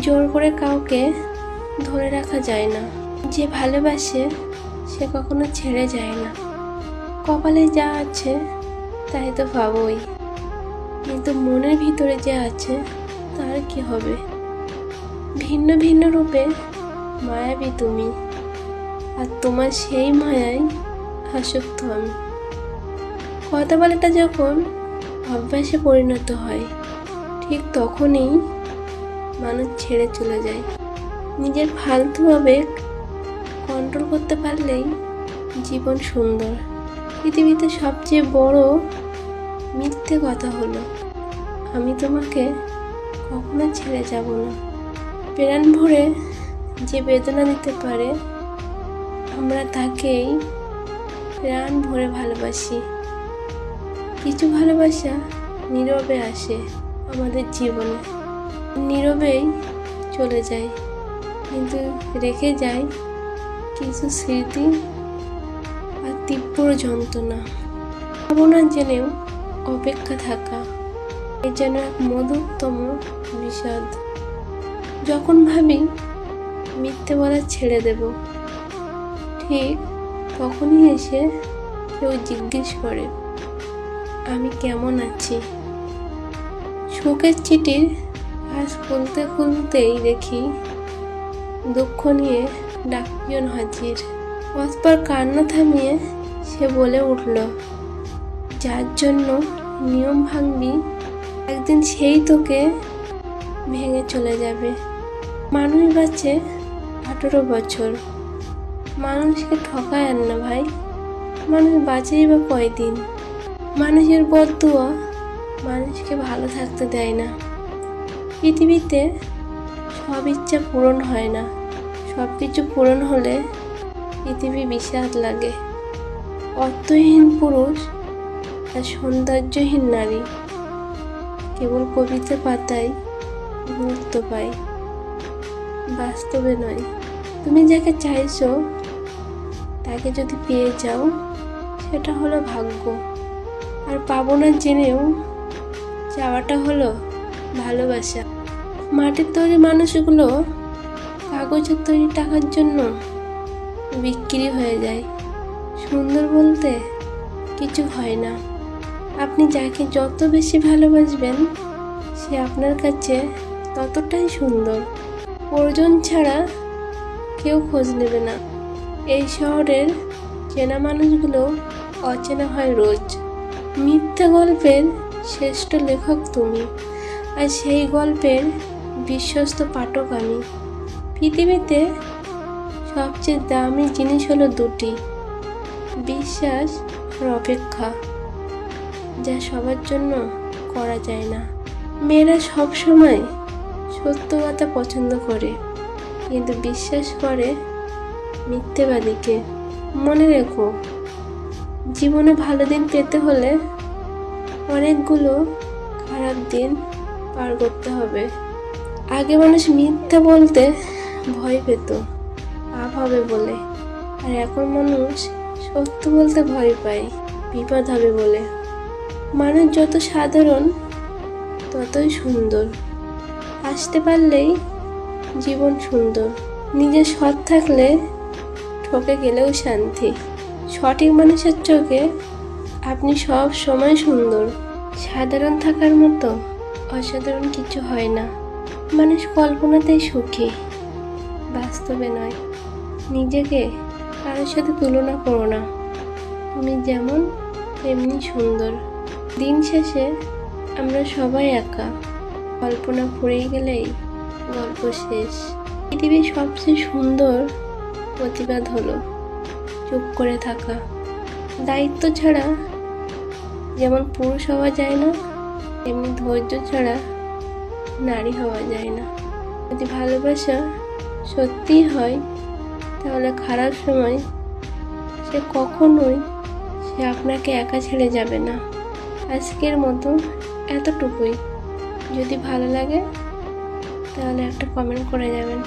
জোর করে কাউকে ধরে রাখা যায় না। যে ভালোবাসে সে কখনো ছেড়ে যায় না। কপালে যা আছে তাই তো পাবোই, কিন্তু মনের ভিতরে যে আছে তার কি হবে? ভিন্ন ভিন্ন রূপে মায়াবী তুমি, আর তোমার সেই মায়ায় আসক্ত আমি। কথা বলাটা যখন অভ্যাসে পরিণত হয়, ঠিক তখনই মানুষ ছেড়ে চলে যায়। নিজের ফালতু আবেগ কন্ট্রোল করতে পারলেই জীবন সুন্দর। পৃথিবীতে সবচেয়ে বড় মিথ্যে কথা হলো, আমি তোমাকে কখনো ছেড়ে যাব না। প্রাণ ভরে যে বেদনা দিতে পারে, আমরা তাকেই প্রাণ ভরে ভালোবাসি। কিছু ভালোবাসা নীরবে আসে আমাদের জীবনে, নীরবেই চলে যায়, কিন্তু রেখে যায় কিছু স্মৃতি আর তীব্র যন্ত্রণা। ভাবনা জেনেও অপেক্ষা থাকা, এ যেন এক মধুরতম বিষাদ। যখন ভাবি মিথ্যে বলা ছেড়ে দেব, ঠিক তখনই এসে কেউ জিজ্ঞেস করে আমি কেমন আছি। শোকের চিঠির আজ খুলতে খুলতেই দেখি দুঃখ নিয়ে ডাকপিয়ন হাজির। অতঃপর কান্না থামিয়ে সে বলে উঠল, যার জন্য নিয়ম ভাঙবি একদিন সেই তোকে ভেঙে চলে যাবে। মানুষ বাঁচে 18 বছর, মানুষকে ঠকায় আর না ভাই, মানুষ বাঁচেই বা কয়দিন। মানুষের বদদুয়া মানুষকে ভালো থাকতে দেয় না। পৃথিবীতে সব ইচ্ছা পূরণ হয় না, সব কিছু পূরণ হলে পৃথিবী বিষাদ লাগে। অর্থহীন পুরুষ আর সৌন্দর্যহীন নারী কেবল কবিতা পাতায় গুরুত্ব পায়, বাস্তবে নয়। তুমি যাকে চাইছো তাকে যদি পেয়ে যাও, সেটা হলো ভাগ্য। আর পাবো না জেনেও চাওয়াটা হলো ভালোবাসা। মাটির তৈরি মানুষগুলো কাগজের তৈরি টাকার জন্য বিক্রি হয়ে যায়। সুন্দর বলতে কিছু হয় না। আপনি যাকে যত বেশি ভালোবাসবেন, সে আপনার কাছে ততটাই সুন্দর। প্রয়োজন ছাড়া কেউ খোঁজ নেবে না। এই শহরের চেনা মানুষগুলো অচেনা হয় রোজ। মিথ্যা গল্পের শ্রেষ্ঠ লেখক তুমি, আর সেই গল্পের বিশ্বস্ত পাঠক আমি। পৃথিবীতে সবচেয়ে দামি জিনিস হলো দুটি, বিশ্বাস আর অপেক্ষা, যা সবার জন্য করা যায় না। মেয়েরা সবসময় সত্য কথা পছন্দ করে, কিন্তু বিশ্বাস করে মিথ্যেবাদীকে। মনে রেখো, জীবনে ভালো দিন পেতে হলে অনেকগুলো খারাপ দিন পার করতে হবে। আগে মানুষ মিথ্যা বলতে ভয় পেত পাপ হবে বলে, আর এখন মানুষ সত্য বলতে ভয় পায় বিপদ হবে বলে। মানুষ যত সাধারণ ততই সুন্দর। হাসতে পারলেই জীবন সুন্দর। নিজের সৎ থাকলে ঠকে গেলেও শান্তি। সঠিক মানুষের চোখে আপনি সব সময় সুন্দর। সাধারণ থাকার মতো অসাধারণ কিছু হয় না। মানুষ কল্পনাতেই সুখী, বাস্তবে নয়। নিজেকে কারোর সাথে তুলনা করো না। তুমি যেমন তেমনি সুন্দর। দিন শেষে আমরা সবাই একা। কল্পনা ফুরিয়ে গেলেই গল্প শেষ। পৃথিবীর সবচেয়ে সুন্দর প্রতিবাদ হলো চুপ করে থাকা। দায়িত্ব ছাড়া যেমন পুরুষ হওয়া যায় না, তেমনি ধৈর্য ছাড়া নারী হওয়া যায় না। যদি ভালোবাসা সত্যিই হয়, তাহলে খারাপ সময় সে কখনোই আপনাকে একা ছেড়ে যাবে না। আজকের মতো এতটুকুই। যদি ভালো লাগে তাহলে একটা কমেন্ট করে যাবেন।